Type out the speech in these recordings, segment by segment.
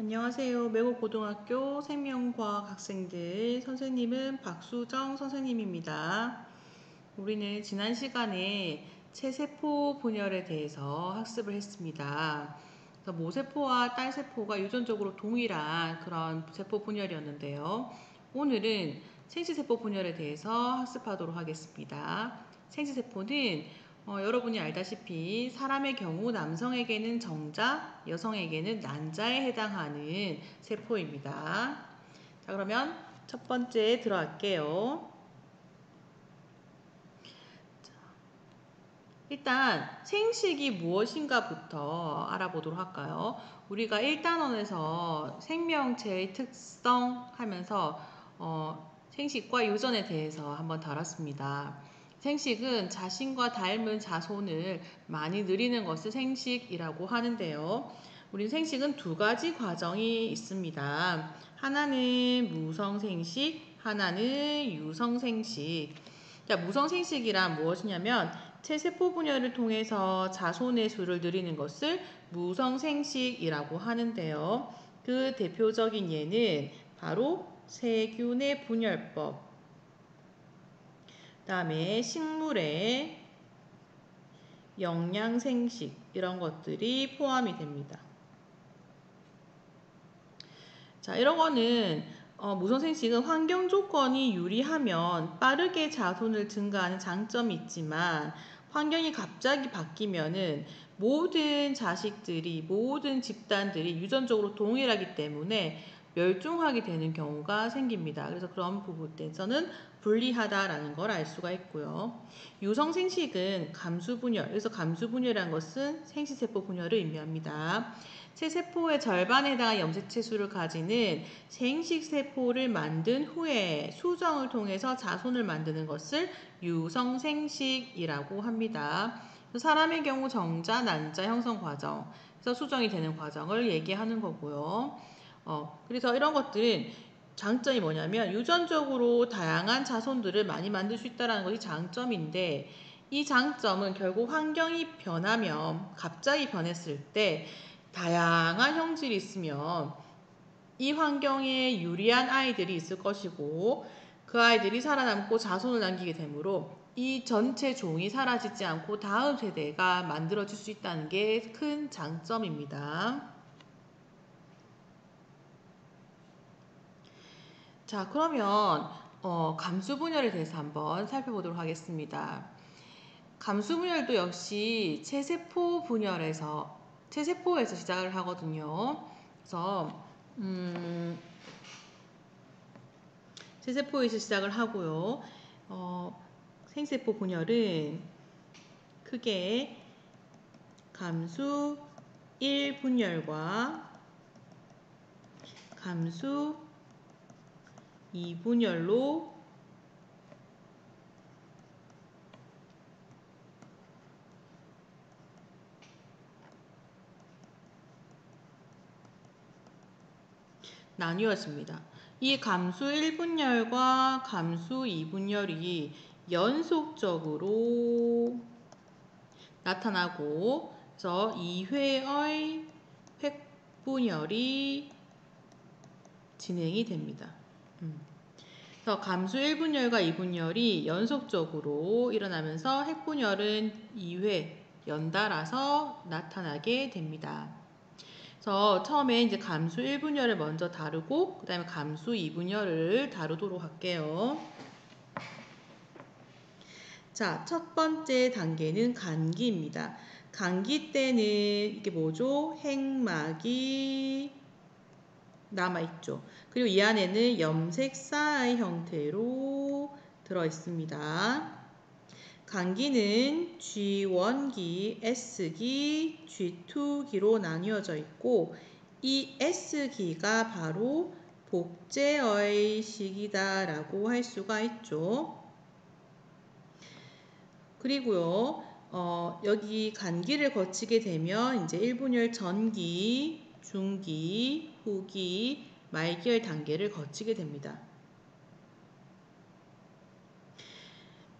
안녕하세요. 매곡고등학교 생명과학 학생들, 선생님은 박수정 선생님입니다. 우리는 지난 시간에 체세포 분열에 대해서 학습을 했습니다. 그래서 모세포와 딸세포가 유전적으로 동일한 그런 세포 분열이었는데요. 오늘은 생시세포 분열에 대해서 학습하도록 하겠습니다. 생시세포는 여러분이 알다시피 사람의 경우 남성에게는 정자, 여성에게는 난자에 해당하는 세포입니다. 자, 그러면 첫 번째 들어갈게요. 일단 생식이 무엇인가부터 알아보도록 할까요? 우리가 1단원에서 생명체의 특성 하면서 생식과 유전에 대해서 한번 다뤘습니다. 생식은 자신과 닮은 자손을 많이 늘리는 것을 생식이라고 하는데요. 우리 생식은 두 가지 과정이 있습니다. 하나는 무성생식, 하나는 유성생식. 자, 무성생식이란 무엇이냐면 체세포 분열을 통해서 자손의 수를 늘리는 것을 무성생식이라고 하는데요. 그 대표적인 예는 바로 세균의 분열법, 그 다음에 식물의 영양생식 이런 것들이 포함이 됩니다. 자, 이런 거는 무성생식은 환경 조건이 유리하면 빠르게 자손을 증가하는 장점이 있지만 환경이 갑자기 바뀌면은 모든 자식들이 모든 집단들이 유전적으로 동일하기 때문에 멸종하게 되는 경우가 생깁니다. 그래서 그런 부분에서는 불리하다라는 걸 알 수가 있고요. 유성생식은 감수분열, 그래서 감수분열이라는 것은 생식세포 분열을 의미합니다. 체세포의 절반에 해당하는 염색체 수를 가지는 생식세포를 만든 후에 수정을 통해서 자손을 만드는 것을 유성생식이라고 합니다. 사람의 경우 정자, 난자 형성 과정, 그래서 수정이 되는 과정을 얘기하는 거고요. 그래서 이런 것들은 장점이 뭐냐면 유전적으로 다양한 자손들을 많이 만들 수 있다는 것이 장점인데 이 장점은 결국 환경이 변하면 갑자기 변했을 때 다양한 형질이 있으면 이 환경에 유리한 아이들이 있을 것이고 그 아이들이 살아남고 자손을 남기게 되므로 이 전체 종이 사라지지 않고 다음 세대가 만들어질 수 있다는 게 큰 장점입니다. 자, 그러면 감수분열에 대해서 한번 살펴보도록 하겠습니다. 감수분열도 역시 체세포에서 시작을 하거든요. 그래서 체세포에서 시작을 하고요. 생세포 분열은 크게 감수 1분열과 감수 2분열로 나뉘어집니다. 이 감수 1분열과 감수 2분열이 연속적으로 나타나고 그래서 2회의 획분열이 진행이 됩니다. 그래서 감수 1분열과 2분열이 연속적으로 일어나면서 핵분열은 2회 연달아서 나타나게 됩니다. 그래서 처음에 이제 감수 1분열을 먼저 다루고 그 다음에 감수 2분열을 다루도록 할게요. 자, 첫 번째 단계는 간기입니다. 간기 때는 이게 뭐죠? 핵막이 남아있죠. 그리고 이 안에는 염색사의 형태로 들어있습니다. 간기는 G1기, S기, G2기로 나뉘어져 있고 이 S기가 바로 복제의 시기다라고 할 수가 있죠. 그리고요, 여기 간기를 거치게 되면 이제 1분열 전기, 중기, 후기, 말기열 단계를 거치게 됩니다.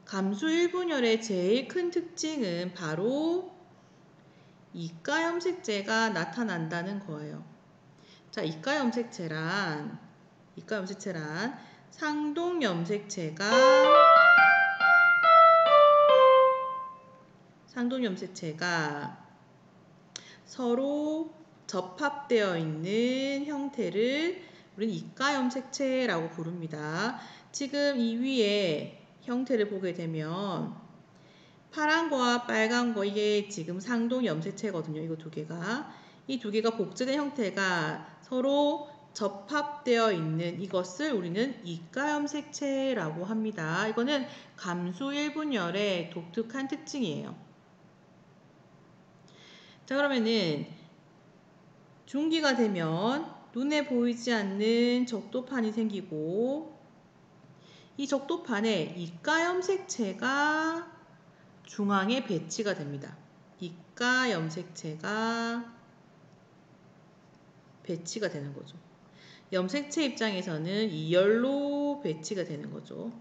감수 1분열의 제일 큰 특징은 바로 이가염색제가 나타난다는 거예요. 자, 이가 염색체란 상동 염색체가 서로 접합되어 있는 형태를 우리는 이가 염색체라고 부릅니다. 지금 이 위에 형태를 보게 되면 파란 거와 빨간 거 이게 지금 상동 염색체거든요. 이거 두 개가. 이 두 개가 복제된 형태가 서로 접합되어 있는 이것을 우리는 이가 염색체라고 합니다. 이거는 감수 1분열의 독특한 특징이에요. 자, 그러면은 중기가 되면 눈에 보이지 않는 적도판이 생기고 이 적도판에 이가 염색체가 중앙에 배치가 됩니다. 이가 염색체가 배치가 되는 거죠. 염색체 입장에서는 2열로 배치가 되는 거죠.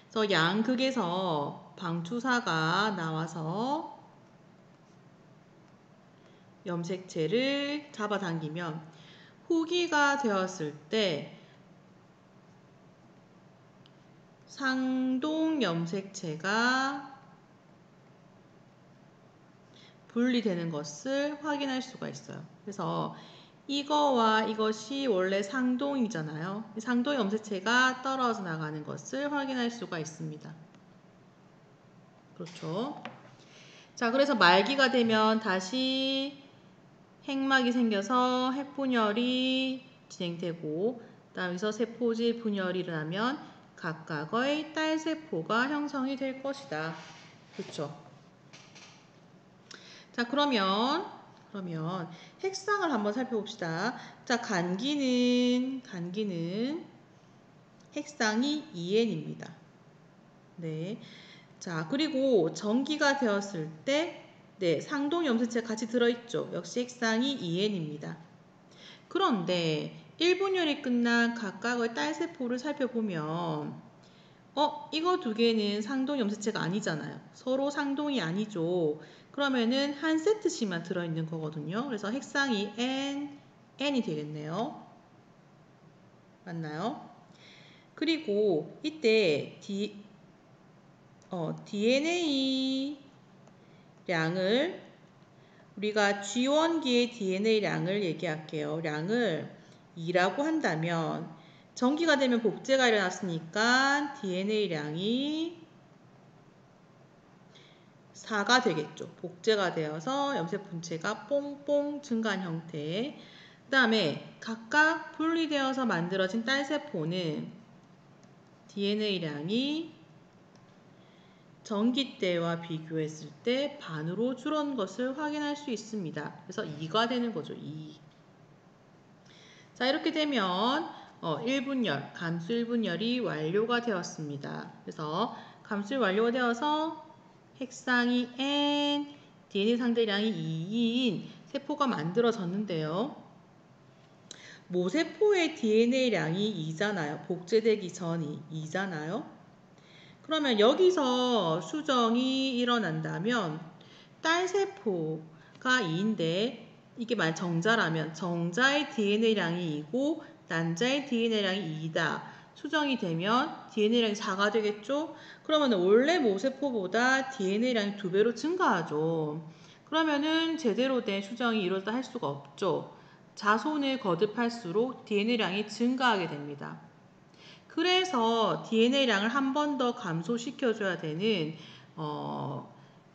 그래서 양극에서 방추사가 나와서 염색체를 잡아당기면 후기가 되었을 때 상동 염색체가 분리되는 것을 확인할 수가 있어요. 그래서 이거와 이것이 원래 상동이잖아요. 상동 염색체가 떨어져 나가는 것을 확인할 수가 있습니다. 그렇죠. 자, 그래서 말기가 되면 다시 핵막이 생겨서 핵분열이 진행되고 그다음에서 세포질 분열이 일어나면 각각의 딸세포가 형성이 될 것이다. 그렇죠. 자, 그러면 핵상을 한번 살펴봅시다. 자, 간기는 핵상이 2N입니다. 네. 자, 그리고 전기가 되었을 때 상동 염색체가 같이 들어있죠. 역시 핵상이 2N입니다. 그런데 1분열이 끝난 각각의 딸세포를 살펴보면 이거 두 개는 상동 염색체가 아니잖아요. 서로 상동이 아니죠. 그러면은 한 세트씩만 들어있는 거거든요. 그래서 핵상이 N이 되겠네요. 맞나요? 그리고 이때 DNA 량을 우리가 G1기의 DNA 량을 얘기할게요. 량을 2라고 한다면 전기가 되면 복제가 일어났으니까 DNA 량이 4가 되겠죠. 복제가 되어서 염색 분체가 뽕뽕 증가한 형태. 그 다음에 각각 분리되어서 만들어진 딸세포는 DNA량이 전기 때와 비교했을 때 반으로 줄은 것을 확인할 수 있습니다. 그래서 2가 되는 거죠. 2. 자, 이렇게 되면 1분열, 감수 1분열이 완료가 되었습니다. 그래서 감수 완료가 되어서 핵상이 N, DNA 상대량이 2인 세포가 만들어졌는데요. 모세포의 DNA량이 2잖아요. 복제되기 전이 2잖아요. 그러면 여기서 수정이 일어난다면 딸세포가 2인데 이게 만약 정자라면 정자의 DNA량이 2고 난자의 DNA량이 2다. 수정이 되면 DNA량이 4가 되겠죠? 그러면 원래 모세포보다 DNA량이 2배로 증가하죠. 그러면은 제대로 된 수정이 이루어졌다 할 수가 없죠. 자손을 거듭할수록 DNA량이 증가하게 됩니다. 그래서 DNA량을 한 번 더 감소시켜줘야 되는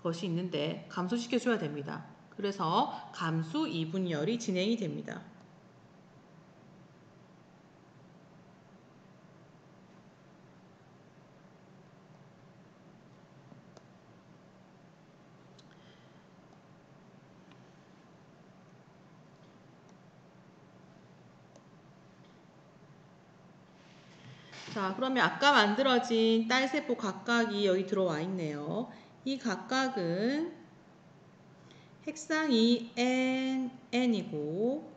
것이 있는데 감소시켜줘야 됩니다. 그래서 감수 2분열이 진행이 됩니다. 자, 그러면 아까 만들어진 딸세포 각각이 여기 들어와 있네요. 이 각각은 핵상이 N이고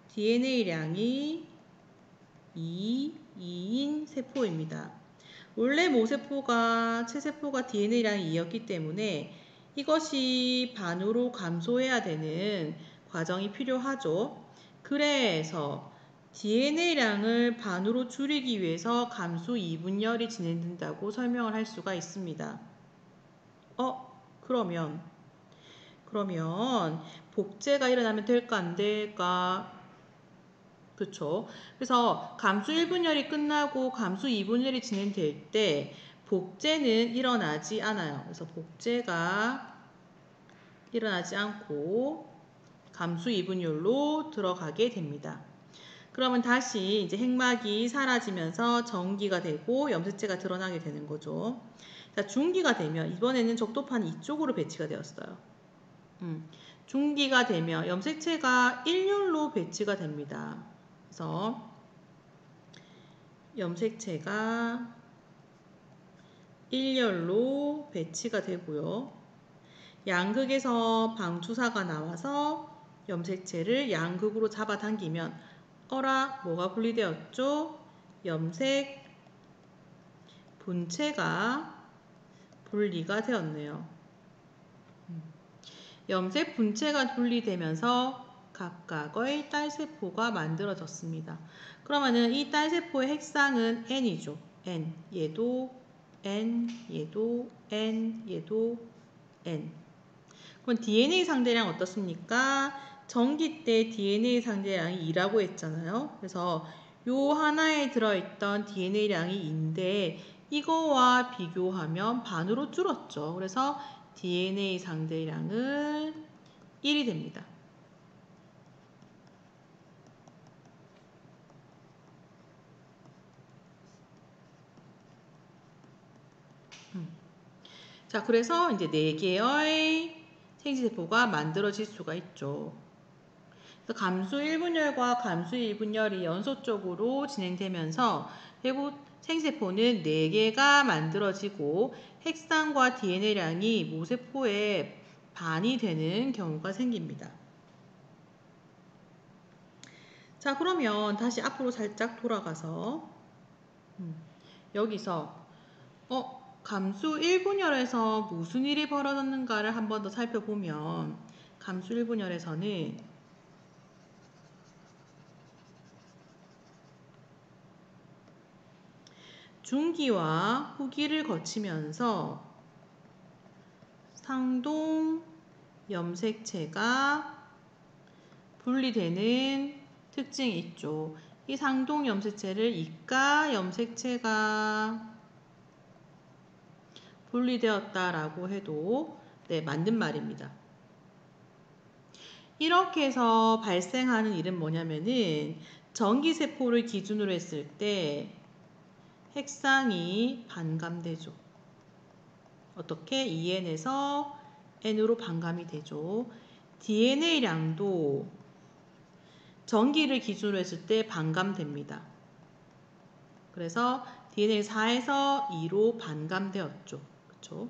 DNA량이 2인 세포입니다. 원래 모세포가 체세포가 DNA량이 2였기 때문에 이것이 반으로 감소해야 되는 과정이 필요하죠. 그래서 DNA량을 반으로 줄이기 위해서 감수 2분열이 진행된다고 설명을 할 수가 있습니다. 그러면 복제가 일어나면 될까 안 될까? 그쵸? 그래서 감수 1분열이 끝나고 감수 2분열이 진행될 때 복제는 일어나지 않아요. 그래서 복제가 일어나지 않고 감수 2분열로 들어가게 됩니다. 그러면 다시 이제 핵막이 사라지면서 정기가 되고 염색체가 드러나게 되는 거죠. 자, 중기가 되면 이번에는 적도판이 이쪽으로 배치가 되었어요. 중기가 되면 염색체가 일렬로 배치가 됩니다. 그래서 염색체가 일렬로 배치가 되고요. 양극에서 방추사가 나와서 염색체를 양극으로 잡아당기면 뭐가 분리되었죠? 염색 분체가 분리가 되었네요. 염색 분체가 분리되면서 각각의 딸세포가 만들어졌습니다. 그러면은 이 딸세포의 핵상은 N이죠. N. 얘도 N, 얘도 N, 얘도 N. 그럼 DNA 상대량 어떻습니까? 전기 때 DNA 상대량이 2라고 했잖아요. 그래서 요 하나에 들어있던 DNA량이 2인데 이거와 비교하면 반으로 줄었죠. 그래서 DNA 상대량은 1이 됩니다. 자, 그래서 이제 4개의 생지세포가 만들어질 수가 있죠. 그래서 감수 1분열과 감수 2분열이 연속적으로 진행되면서 생세포는 4개가 만들어지고 핵상과 DNA량이 모세포의 반이 되는 경우가 생깁니다. 자, 그러면 다시 앞으로 살짝 돌아가서 여기서 감수 1분열에서 무슨 일이 벌어졌는가를 한 번 더 살펴보면 감수 1분열에서는 중기와 후기를 거치면서 상동 염색체가 분리되는 특징이 있죠. 이 상동 염색체를 이가 염색체가 분리되었다라고 해도 맞는 말입니다. 이렇게 해서 발생하는 일은 뭐냐면은 전기세포를 기준으로 했을 때 핵상이 반감되죠. 어떻게? 2N에서 N으로 반감이 되죠. DNA량도 전기를 기준으로 했을 때 반감됩니다. 그래서 DNA 4에서 2로 반감되었죠. 그렇죠?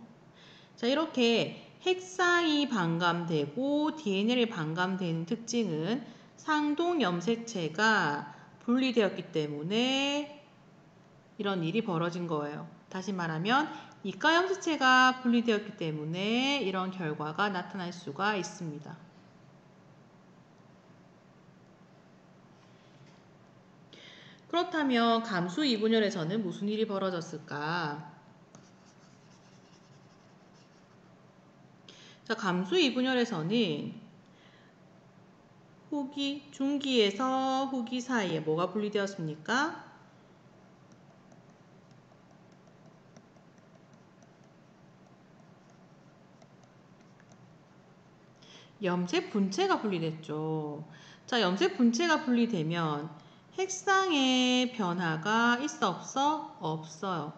자, 이렇게 핵상이 반감되고 DNA를 반감되는 특징은 상동 염색체가 분리되었기 때문에 이런 일이 벌어진 거예요. 다시 말하면 이가 염색체가 분리되었기 때문에 이런 결과가 나타날 수가 있습니다. 그렇다면 감수 2분열에서는 무슨 일이 벌어졌을까? 자, 감수 2분열에서는 중기에서 후기 사이에 뭐가 분리되었습니까? 염색 분체가 분리됐죠. 자, 염색 분체가 분리되면 핵상의 변화가 있어 없어? 없어요.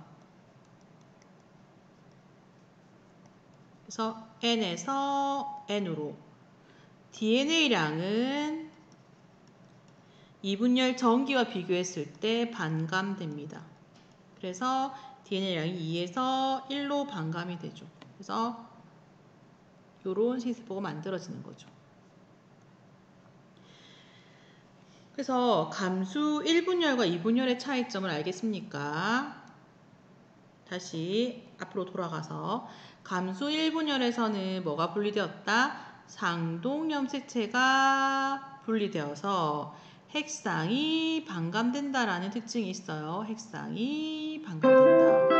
그래서 N에서 N으로 DNA량은 2분열 전기와 비교했을 때 반감됩니다. 그래서 DNA량이 2에서 1로 반감이 되죠. 그래서 이런 생세포가 만들어지는 거죠. 그래서 감수 1분열과 2분열의 차이점을 알겠습니까? 다시 앞으로 돌아가서 감수 1분열에서는 뭐가 분리되었다? 상동염색체가 분리되어서 핵상이 반감된다라는 특징이 있어요. 핵상이 반감된다.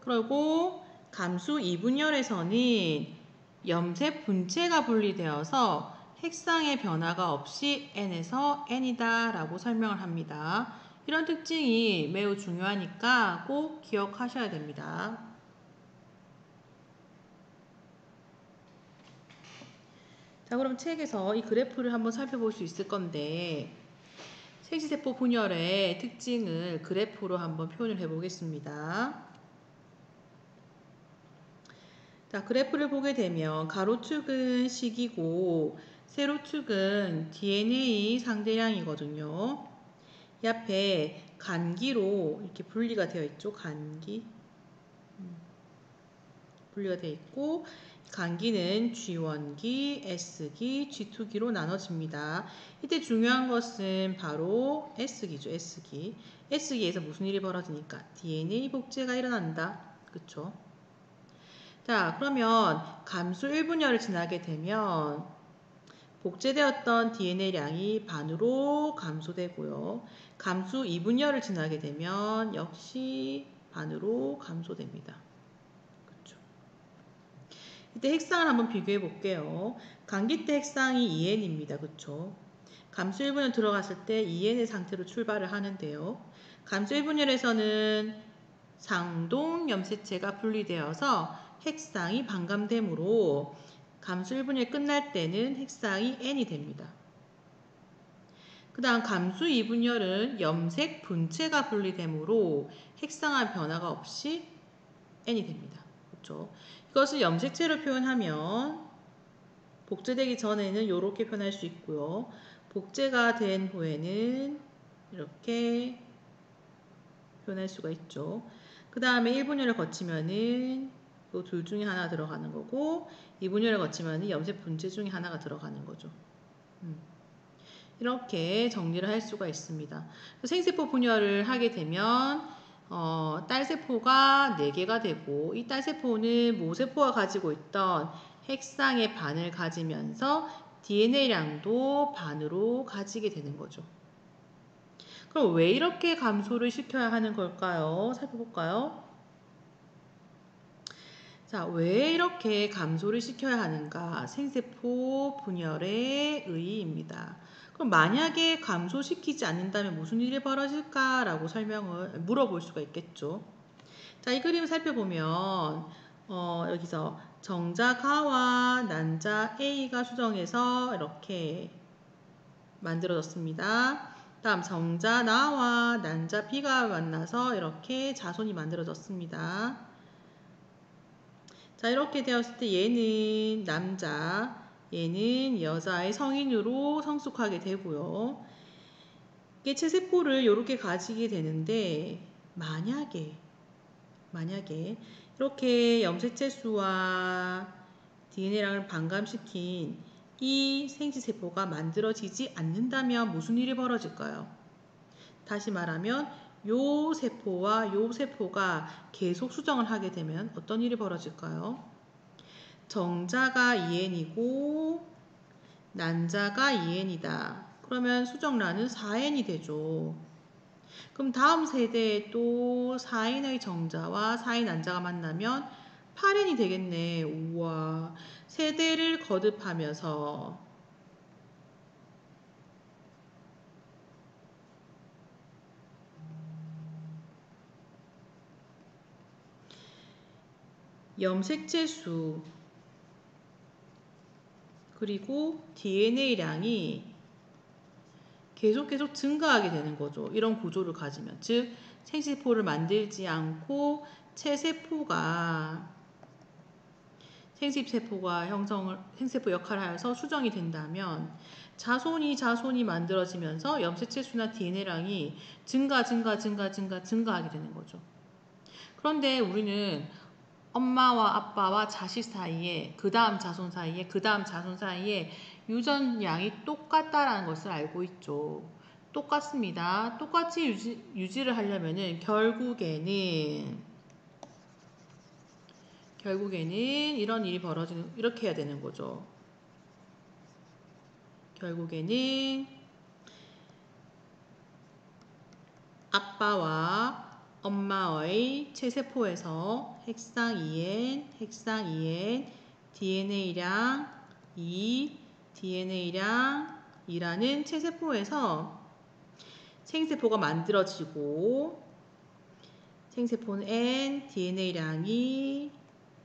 그리고 감수 2분열에서는 염색 분체가 분리되어서 핵상의 변화가 없이 N에서 N이다 라고 설명을 합니다. 이런 특징이 매우 중요하니까 꼭 기억하셔야 됩니다. 자, 그럼 책에서 이 그래프를 한번 살펴볼 수 있을 건데 생시세포 분열의 특징을 그래프로 한번 표현을 해보겠습니다. 자, 그래프를 보게 되면 가로축은 시기고 세로축은 DNA 상대량이거든요. 이 앞에 간기로 이렇게 분리가 되어 있죠. 간기. 분리가 되어 있고 간기는 G1기, S기, G2기로 나눠집니다. 이때 중요한 것은 바로 S기죠. S기. S기에서 무슨 일이 벌어지니까 DNA 복제가 일어난다. 그쵸? 자, 그러면 감수 1분열을 지나게 되면 복제되었던 DNA량이 반으로 감소되고요. 감수 2분열을 지나게 되면 역시 반으로 감소됩니다. 그렇죠. 이때 핵상을 한번 비교해 볼게요. 감기 때 핵상이 2N입니다. 그렇죠. 감수 1분열 들어갔을 때 2N의 상태로 출발을 하는데요. 감수 1분열에서는 상동 염색체가 분리되어서 핵상이 반감되므로 감수 1분열 끝날 때는 핵상이 N이 됩니다. 그 다음 감수 2분열은 염색 분체가 분리되므로 핵상의 변화가 없이 N이 됩니다. 그렇죠? 이것을 염색체로 표현하면 복제되기 전에는 이렇게 표현할 수 있고요. 복제가 된 후에는 이렇게 표현할 수가 있죠. 그 다음에 1분열을 거치면은 또 둘 중에 하나 들어가는 거고 2분열을 거치면은 염색 분체 중에 하나가 들어가는 거죠. 이렇게 정리를 할 수가 있습니다. 생세포 분열을 하게 되면 딸세포가 4개가 되고 이 딸세포는 모세포가 가지고 있던 핵상의 반을 가지면서 DNA량도 반으로 가지게 되는 거죠. 그럼 왜 이렇게 감소를 시켜야 하는 걸까요? 살펴볼까요? 자, 왜 이렇게 감소를 시켜야 하는가? 생세포 분열의 의의입니다. 그럼 만약에 감소시키지 않는다면 무슨 일이 벌어질까라고 물어볼 수가 있겠죠. 자, 이 그림을 살펴보면 여기서 정자 가와 난자 A가 수정해서 이렇게 만들어졌습니다. 다음 정자 나와 난자 B가 만나서 이렇게 자손이 만들어졌습니다. 자, 이렇게 되었을 때 얘는 남자, 얘는 여자의 성인으로 성숙하게 되고요. 이게 체세포를 이렇게 가지게 되는데 만약에 이렇게 염색체 수와 DNA를 반감시킨 이 생지세포가 만들어지지 않는다면 무슨 일이 벌어질까요? 다시 말하면 요 세포와 요 세포가 계속 수정을 하게 되면 어떤 일이 벌어질까요? 정자가 2N이고 난자가 2N이다. 그러면 수정란은 4N이 되죠. 그럼 다음 세대에 또 4N의 정자와 4N 난자가 만나면 8N이 되겠네. 우와. 세대를 거듭하면서 염색체 수 그리고 DNA량이 계속 증가하게 되는 거죠. 이런 구조를 가지면. 즉 생세포를 만들지 않고 체세포가 생세포 역할을 하여서 수정이 된다면 자손이 만들어지면서 염색체 수나 DNA량이 증가하게 되는 거죠. 그런데 우리는 엄마와 아빠와 자식 사이에 그 다음 자손 사이에 유전량이 똑같다라는 것을 알고 있죠. 똑같습니다. 똑같이 유지를 하려면은 결국에는 이런 일이 벌어지는, 이렇게 해야 되는 거죠. 결국에는 아빠와 엄마의 체세포에서 핵상 2N, DNA량 2, DNA량 2라는 체세포에서 생세포가 만들어지고, 생세포는 N, DNA량이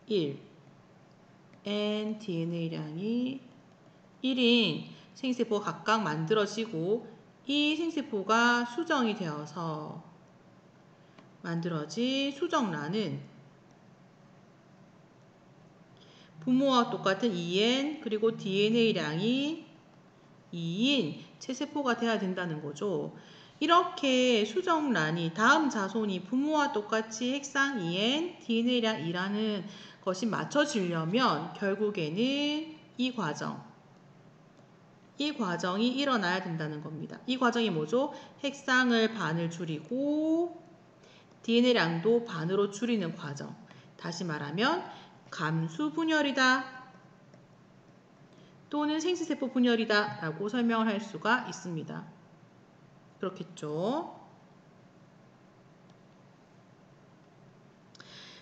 1, N, DNA량이 1인 생세포가 각각 만들어지고, 이 생세포가 수정이 되어서 만들어진 수정란은 부모와 똑같은 2N 그리고 DNA량이 2인 체세포가 돼야 된다는 거죠. 이렇게 수정란이 다음 자손이 부모와 똑같이 핵상 2N, DNA량 2라는 것이 맞춰지려면 결국에는 이 과정이 일어나야 된다는 겁니다. 이 과정이 뭐죠? 핵상을 반을 줄이고 DNA량도 반으로 줄이는 과정. 다시 말하면 감수분열이다 또는 생체세포 분열이다 라고 설명을 할 수가 있습니다. 그렇겠죠?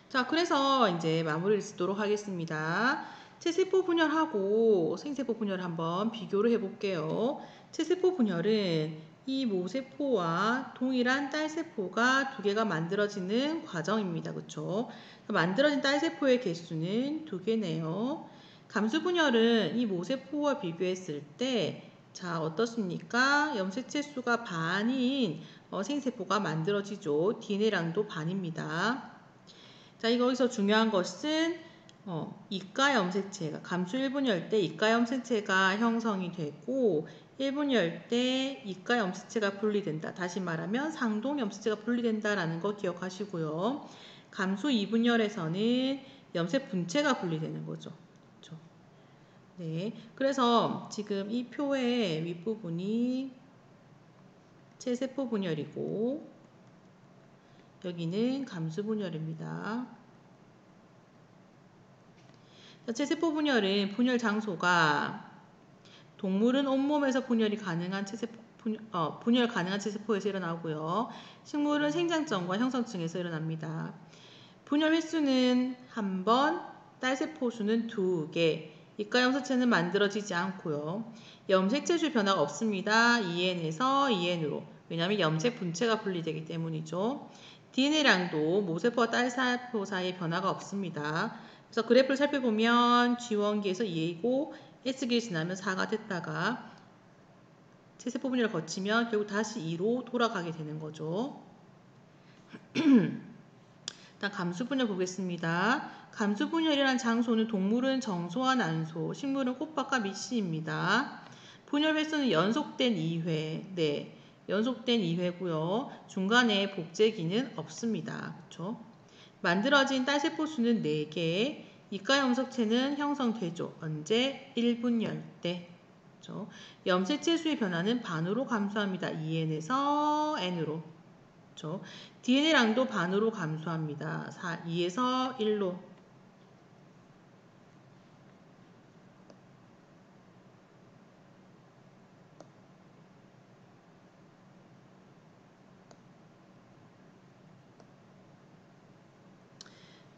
자, 그래서 이제 마무리를 짓도록 하겠습니다. 체세포 분열하고 생세포 분열 한번 비교를 해볼게요. 체세포 분열은 이 모세포와 동일한 딸세포가 두 개가 만들어지는 과정입니다. 그렇죠? 만들어진 딸세포의 개수는 2개네요. 감수분열은 이 모세포와 비교했을 때 자, 어떻습니까? 염색체 수가 반인 생세포가 만들어지죠. DNA량도 반입니다. 자, 여기서 중요한 것은 이가 염색체가 감수 1분열 때 이가 염색체가 형성이 되고 1분열 때 이가 염색체가 분리된다. 다시 말하면 상동 염색체가 분리된다라는 거 기억하시고요. 감수 2분열에서는 염색 분체가 분리되는 거죠. 그렇죠? 네, 그래서 지금 이 표의 윗부분이 체세포 분열이고 여기는 감수 분열입니다. 체세포 분열은 분열 장소가 동물은 온몸에서 분열 가능한 체세포에서 일어나고요. 식물은 생장점과 형성층에서 일어납니다. 분열 횟수는 1번, 딸세포 수는 2개, 이가 염색체는 만들어지지 않고요. 염색체 수 변화가 없습니다. 2N에서 2N으로. 왜냐하면 염색 분체가 분리되기 때문이죠. DNA량도 모세포와 딸세포 사이에 변화가 없습니다. 그래서 그래프를 살펴보면 G1기에서 2이고 S기에 지나면 4가 됐다가 체세포 분열을 거치면 결국 다시 2로 돌아가게 되는 거죠. 일단 감수분열 보겠습니다. 감수분열이라는 장소는 동물은 정소와 난소, 식물은 꽃밭과 밑씨입니다. 분열 횟수는 연속된 2회, 네, 연속된 2회고요. 중간에 복제기는 없습니다. 그렇죠? 만들어진 딸세포 수는 4개, 이가 염색체는 형성되죠. 언제? 1분열 때. 그렇죠? 염색체 수의 변화는 반으로 감소합니다. 2N에서 N으로. 그렇죠? DNA량도 반으로 감소합니다. 2에서 1로.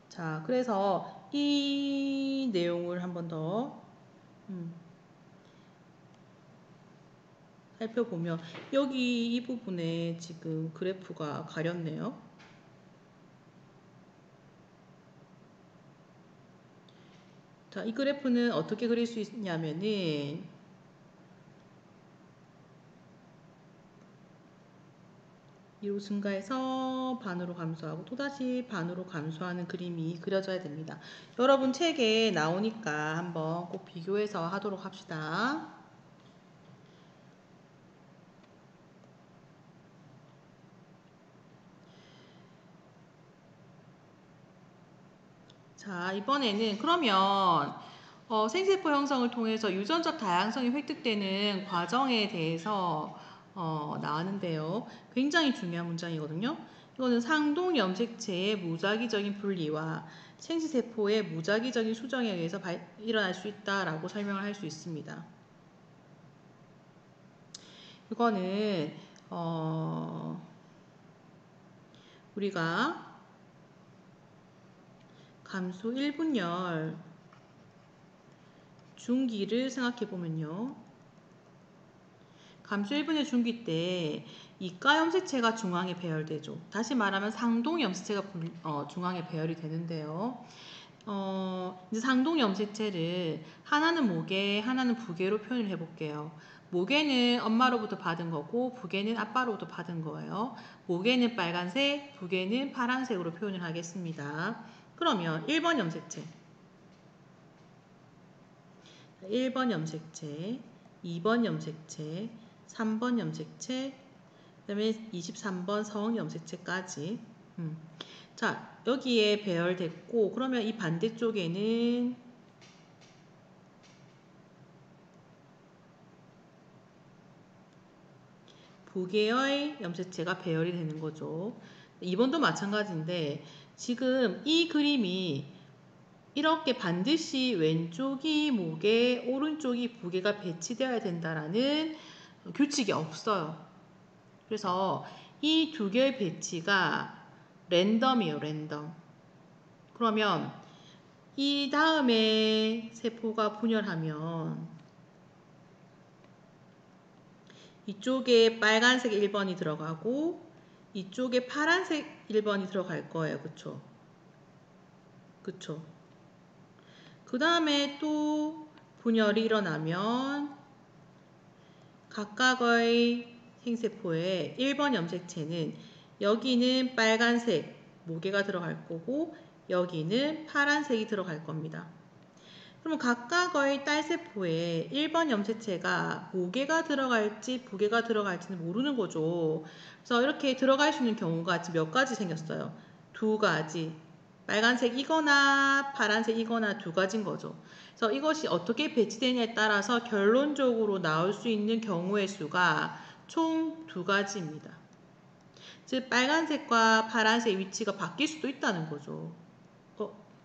자, 그래서 이 내용을 한 번 더 살펴보면 여기 이 부분에 지금 그래프가 가렸네요. 자, 이 그래프는 어떻게 그릴 수 있냐면은 이로 증가해서 반으로 감소하고 또다시 반으로 감소하는 그림이 그려져야 됩니다. 여러분 책에 나오니까 한번 꼭 비교해서 하도록 합시다. 자, 이번에는 그러면 생세포 형성을 통해서 유전적 다양성이 획득되는 과정에 대해서 나왔는데요. 굉장히 중요한 문장이거든요. 이거는 상동 염색체의 무작위적인 분리와 생시세포의 무작위적인 수정에 의해서 일어날 수 있다라고 설명을 할 수 있습니다. 이거는 우리가 감소 1분열 중기를 생각해 보면요. 감소 1분열 중기 때 이가 염색체가 중앙에 배열되죠. 다시 말하면 상동 염색체가 중앙에 배열이 되는데요. 이제 상동 염색체를 하나는 모계, 하나는 부계로 표현을 해볼게요. 모계는 엄마로부터 받은 거고 부계는 아빠로부터 받은 거예요. 모계는 빨간색, 부계는 파란색으로 표현을 하겠습니다. 그러면 1번 염색체, 1번 염색체, 2번 염색체, 3번 염색체, 그 다음에 23번 성 염색체까지. 자, 여기에 배열됐고, 그러면 이 반대쪽에는 부계의 염색체가 배열이 되는 거죠. 2번도 마찬가지인데, 지금 이 그림이 이렇게 반드시 왼쪽이 모계, 오른쪽이 부계가 배치되어야 된다라는 규칙이 없어요. 그래서 이 두 개의 배치가 랜덤이에요, 랜덤. 그러면 이 다음에 세포가 분열하면 이쪽에 빨간색 1번이 들어가고 이쪽에 파란색 1번이 들어갈 거예요. 그쵸? 그쵸? 그 다음에 또 분열이 일어나면 각각의 생세포의 1번 염색체는 여기는 빨간색 모계가 들어갈 거고 여기는 파란색이 들어갈 겁니다. 그럼 각각의 딸세포에 1번 염색체가 모계가 들어갈지 부계가 들어갈지는 모르는 거죠. 그래서 이렇게 들어갈 수 있는 경우가 지금 몇 가지 생겼어요. 두 가지. 빨간색이거나 파란색이거나 두 가지인 거죠. 그래서 이것이 어떻게 배치되냐에 따라서 결론적으로 나올 수 있는 경우의 수가 총 두 가지입니다. 즉 빨간색과 파란색 위치가 바뀔 수도 있다는 거죠.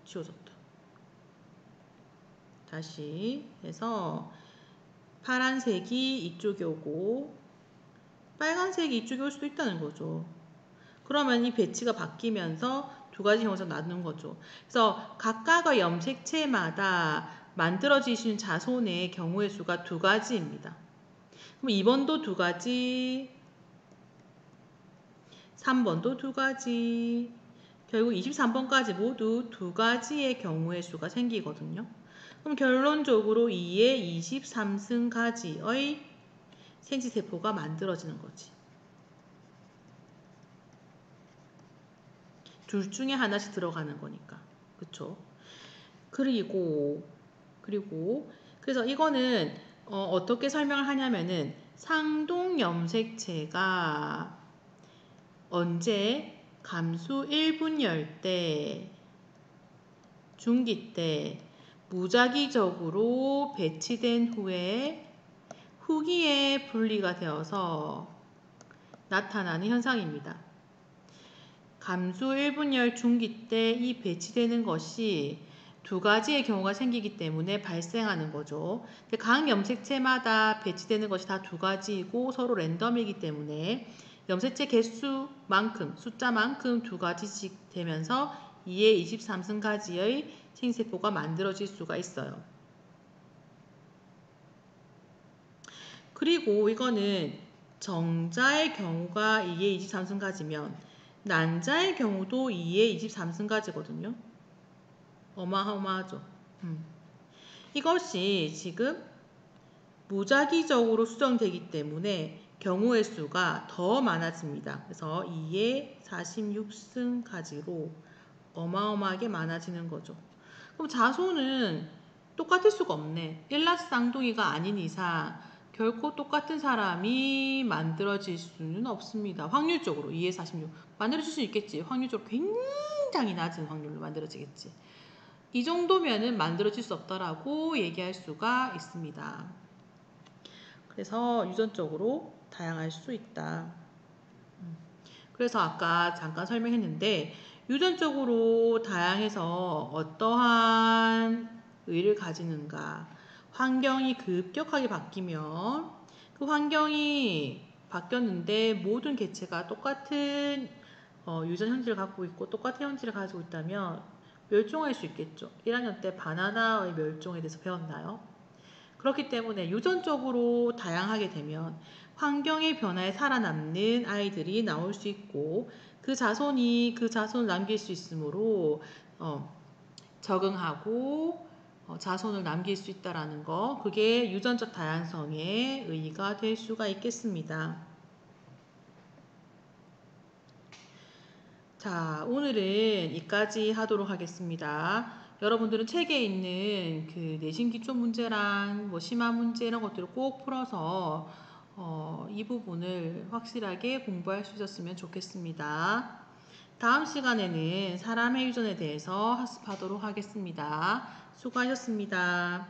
지워졌다. 다시 해서 파란색이 이쪽에 오고 빨간색이 이쪽에 올 수도 있다는 거죠. 그러면 이 배치가 바뀌면서 두 가지 형태로 나누는 거죠. 그래서 각각의 염색체마다 만들어지시는 자손의 경우의 수가 두 가지입니다. 그럼 2번도 두 가지, 3번도 두 가지, 결국 23번까지 모두 두 가지의 경우의 수가 생기거든요. 그럼 결론적으로 2의 23승가지의 생지세포가 만들어지는 거지. 둘 중에 하나씩 들어가는 거니까. 그쵸? 그래서 이거는 어떻게 설명을 하냐면은 상동 염색체가 언제 감수 1분열 때 중기 때 무작위적으로 배치된 후에 후기에 분리가 되어서 나타나는 현상입니다. 감수 1분열 중기 때 이 배치되는 것이 두 가지의 경우가 생기기 때문에 발생하는 거죠. 각 염색체마다 배치되는 것이 다 두 가지이고 서로 랜덤이기 때문에 염색체 개수만큼, 숫자만큼 두 가지씩 되면서 2의 23승가지의 생세포가 만들어질 수가 있어요. 그리고 이거는 정자의 경우가 2의 23승가지면 난자의 경우도 2의 23승가지거든요. 어마어마하죠. 이것이 지금 무작위적으로 수정되기 때문에 경우의 수가 더 많아집니다. 그래서 2의 46승가지로 어마어마하게 많아지는 거죠. 그럼 자손은 똑같을 수가 없네. 일라스 쌍둥이가 아닌 이상 결코 똑같은 사람이 만들어질 수는 없습니다. 확률적으로 2의 46 만들어질 수 있겠지. 확률적으로 굉장히 낮은 확률로 만들어지겠지. 이 정도면은 만들어질 수 없다라고 얘기할 수가 있습니다. 그래서 유전적으로 다양할 수 있다. 그래서 아까 잠깐 설명했는데 유전적으로 다양해서 어떠한 의의를 가지는가. 환경이 급격하게 바뀌면 그 환경이 바뀌었는데 모든 개체가 똑같은 유전 형질을 갖고 있고 똑같은 형질을 가지고 있다면 멸종할 수 있겠죠. 1학년 때 바나나의 멸종에 대해서 배웠나요? 그렇기 때문에 유전적으로 다양하게 되면 환경의 변화에 살아남는 아이들이 나올 수 있고 그 자손이 그 자손을 남길 수 있으므로 적응하고 자손을 남길 수 있다라는 거, 그게 유전적 다양성의 의의가 될 수가 있겠습니다. 자, 오늘은 여기까지 하도록 하겠습니다. 여러분들은 책에 있는 그 내신 기초 문제랑 뭐 심화 문제 이런 것들을 꼭 풀어서 이 부분을 확실하게 공부할 수 있었으면 좋겠습니다. 다음 시간에는 사람의 유전에 대해서 학습하도록 하겠습니다. 수고하셨습니다.